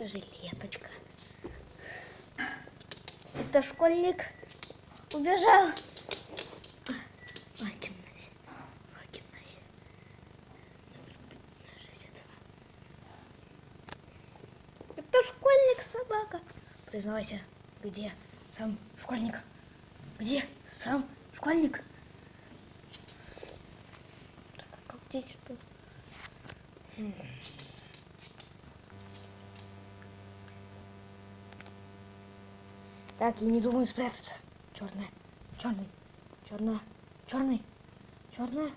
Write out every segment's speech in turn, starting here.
жилеточка. Это школьник убежал. В гимназии. В гимназии. Номер 62. Это школьник, собака. Признавайся, где сам школьник? Где сам школьник? Так, как здесь был? Так, я не думаю спрятаться. Черная, черный, черная, черный, черная,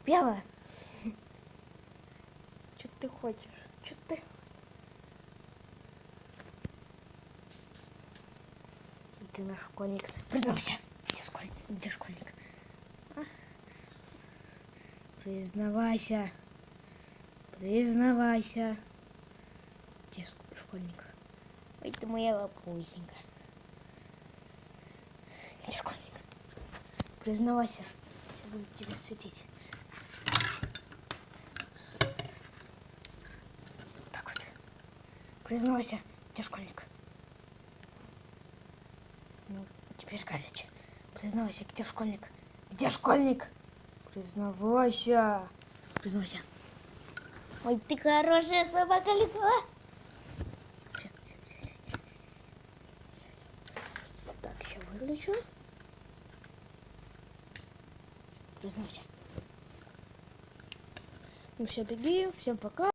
белая. Что ты хочешь? Что ты? Ты наш школьник. Признавайся. Где школьник? Где школьник? А? Признавайся. Признавайся. Где школьник? Ой, ты моя лапусенька. Где школьник? Признавайся. Я буду тебе светить. Так вот. Признавайся. Где школьник? Ну, теперь горячо. Признавайся, где школьник? Где школьник? Признавайся. Признавайся. Ой, ты хорошая собака, легла. Так, сейчас выключу. Признавайся. Ну все, беги. Всем пока.